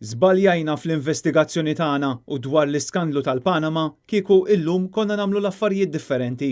Żbaljajna fl-investigazzjoni tagħna u dwar l-iskandlu tal-Panama kieku illum konna nagħmlu l-affarijiet differenti.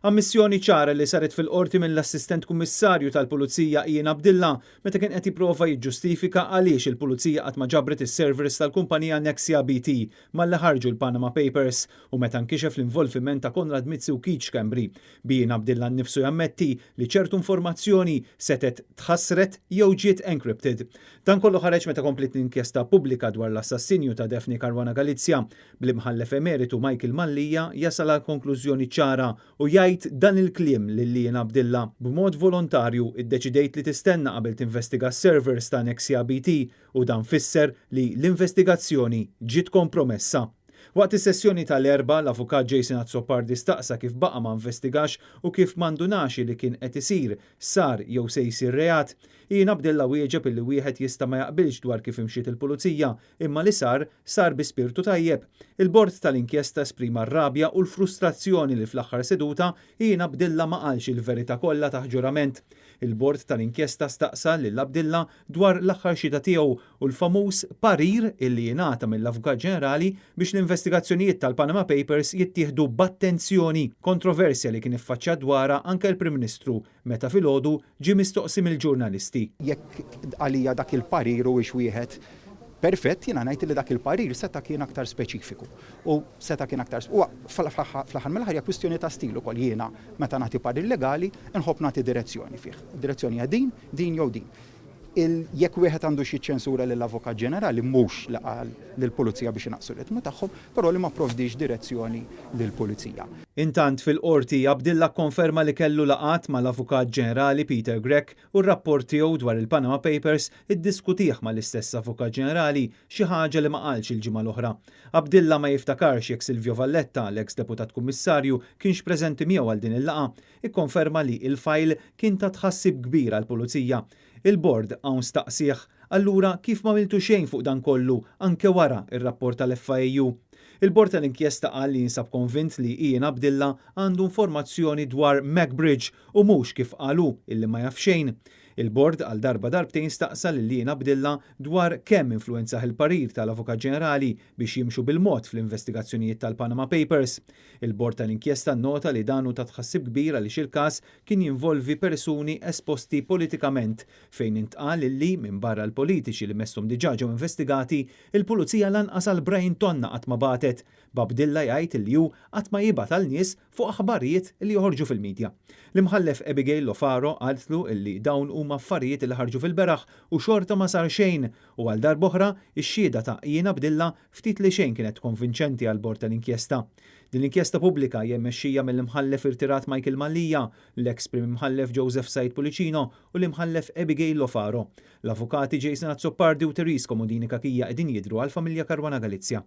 Ammissjoni ċara li saret fil-qorti mill-assistent kummissarju tal-Pulizija Ian Abdilla meta kien qed jipprova jiġġustifika għaliex il-Pulizija qatt ma ġabret is-servers tal-kumpanija Nexia BT malli ħarġu l-Panama Papers u meta nkixef l-involviment ta' Konrad Mizzi u Keith Schembri. Ian Abdilla nnifsu jammetti li ċertu informazzjoni setet tħassret jew ġiet encrypted. Dan kollu ħareġ meta komplet l-inkjesta pubblika dwar l-assassinju ta' Daphne Caruana Galizia bl-imħallef emeritu Michael Mallija jasal għal konklużjoni ċara u jgħid dan il-kliem lil Ian Abdilla. B'mod volontarju iddeċidejt li tistenna qabel tinvestiga s-servers ta' Nexia BT u dan fisser li l-investigazzjoni ġiet kompromessa. Waqt is-sessjoni tal-erba, l-avukat Jason Azzopardi staqsa kif baqa' ma investigax u kif mandunax li kien qed isir sar jew se jsir reat. Ian Abdilla wieġeb illi wieħed jista' ma jaqbilx dwar kif imxiet il-pulizija, imma li sar bi spirtu tajjeb. Il-bord tal-inkjesta esprima r-rabja u l-frustrazzjoni li fl-aħħar seduta Ian Abdilla ma qalx il-verità kollha ta' ġurament. Il-bord tal-inkjesta staqsa lil Abdilla dwar l-aħħar xita tiegħu u l-famuż parir illi jingħata mill-Avukat Ġenerali biex l-investigazzjonijiet tal-Panama Papers jittieħdu b'attenzjoni, kontroversja li kien iffaċċja dwarha anke l-Prim Ministru meta filgħodu ġie mistoqsi mill-ġurnalisti. Jekk għalija dak il-parir huwiex wieħed perfett, jiena ngħid li dak il-parir seta' kien aktar speċifiku. U seta' kien aktar fl-aħħar mill-aħħar hija kwistjoni ta' stil ukoll jiena meta nagħti parir legali inħobb nagħti direzzjoni fih. Direzzjoni hija din jew din. Jekk wieħed għandu xi ċensura lill-Avukat Ġenerali mhux laqal lill-Pulizija biex inaqsu l-ritmu tagħhom, però li ma provdix direzzjoni lill-Pulizija. Intant fil-qorti Abdilla konferma li kellu laqat mal-Avukat Ġenerali Peter Grech u r-rapport tiegħu dwar il-Panama Papers iddiskutih mal-istess Avukat Ġenerali xi ħaġa li ma qalx il-ġimgħa l-oħra. Abdilla ma jiftakarx jekk Silvio Valletta, l-eks deputat kummissarju, kienx preżenti miegħu għal din il-laqgħa, ikkonferma li il-fajl kien ta' tħassib kbir għall-Pulizija. Il-bord hawn staqsih, allura kif ma miltu xejn fuq dan kollu anke wara ir-rapport tal-FIU. Il-bord tal-inkjesta qal li jinsab konvint li Ian Abdilla għandu informazzjoni dwar MacBridge u mhux kif qalu illi ma jaf xejn. Il-bord għal darbtejn staqsa lil Ian Abdilla dwar kemm influenzaħ il-parir tal-Avukat Ġenerali biex jimxu bil-mod fl-investigazzjonijiet tal-Panama Papers. Il-bord tal-inkjesta nnota li danu ta' tħassib kbir għaliex il-każ kien jinvolvi persuni esposti politikament fejn intqal li minn barra l-politiċi li messhom diġà ġew investigati, il-Pulizija lanqas għal Brian Tonna qatt ma batet. B'Abdilla jgħid li hu qatt ma jibgħat għal nies fuq aħbarijiet li joħorġu fil-medja. L-imħallef Abigail Lofaro qaltlu illi dawn huma affarijiet li ħarġu fil-beraħ u xorta ma sar xejn u għal darb'oħra ix-xhieda ta' Ian Abdilla ftit li xejn kienet konvinċenti għal bord tal-inkjesta. Din l-inkjesta pubblika hija mmexxija mill-imħallef irtirat Michael Mallija, l-eks Prim Imħallef Joseph Said Pulicino u l-imħallef Abigail Lofaro. L-avukati Jason Azzopardi u Therese Komodini Kakija qegħdin jidhru għall-familja Caruana Galizia.